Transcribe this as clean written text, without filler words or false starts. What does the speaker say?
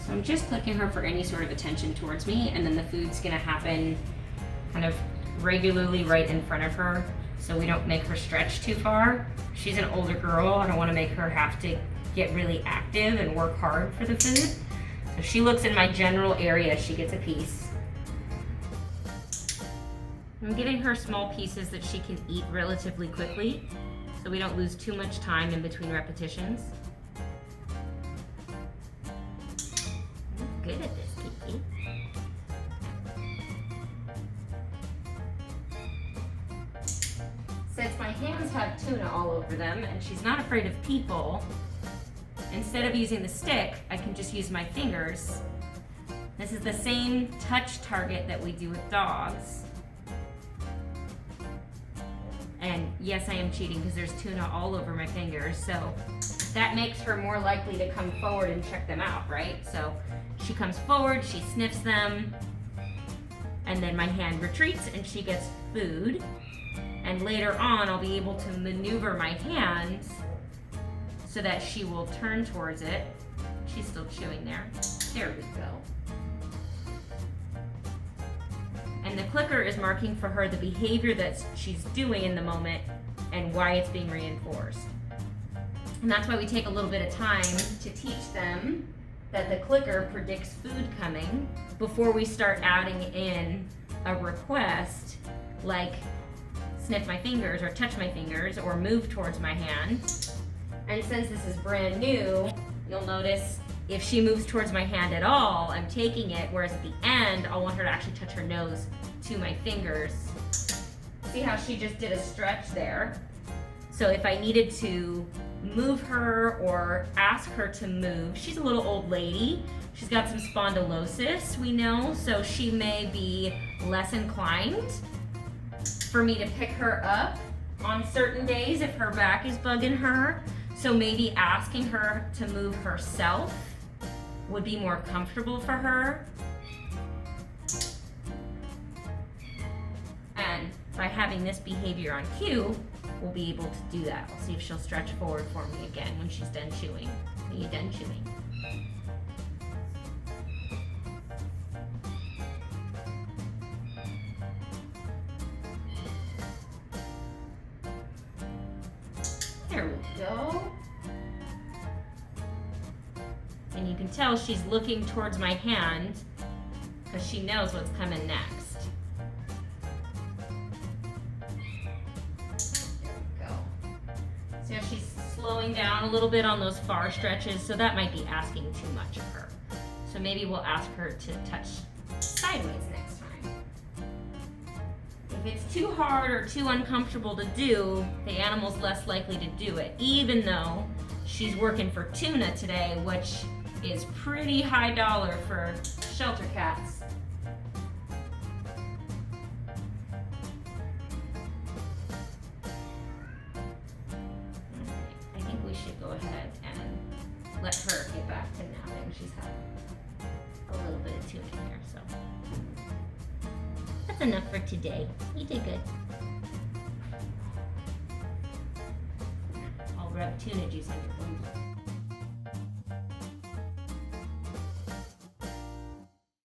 So I'm just clicking her for any sort of attention towards me, and then the food's gonna happen kind of regularly right in front of her, so we don't make her stretch too far. She's an older girl. I don't want to make her have to get really active and work hard for the food. So if she looks in my general area, she gets a piece. I'm giving her small pieces that she can eat relatively quickly, so we don't lose too much time in between repetitions. You're good at this, Kiki. Since my hands have tuna all over them and she's not afraid of people, instead of using the stick, I can just use my fingers. This is the same touch target that we do with dogs. And yes, I am cheating because there's tuna all over my fingers, so that makes her more likely to come forward and check them out, right? So she comes forward, she sniffs them, and then my hand retreats and she gets food. And later on, I'll be able to maneuver my hand so that she will turn towards it. She's still chewing there. There we go. And the clicker is marking for her the behavior that she's doing in the moment and why it's being reinforced. And that's why we take a little bit of time to teach them that the clicker predicts food coming before we start adding in a request like sniff my fingers or touch my fingers or move towards my hand. And since this is brand new, you'll notice if she moves towards my hand at all, I'm taking it, whereas at the end, I'll want her to actually touch her nose to my fingers. See how she just did a stretch there? So if I needed to move her or ask her to move, she's a little old lady. She's got some spondylosis, we know, so she may be less inclined for me to pick her up on certain days if her back is bugging her. So maybe asking her to move herself would be more comfortable for her. And by having this behavior on cue, we'll be able to do that. We'll see if she'll stretch forward for me again when she's done chewing. Are you done chewing? There we go. And you can tell she's looking towards my hand because she knows what's coming next. There we go. See how she's slowing down a little bit on those far stretches, so that might be asking too much of her. So maybe we'll ask her to touch sideways next time. If it's too hard or too uncomfortable to do, the animal's less likely to do it, even though she's working for tuna today, which is pretty high dollar for shelter cats. I think we should go ahead and let her get back to napping. She's had a little bit of tuna here, so that's enough for today. You did good. I'll rub tuna juice on your bones.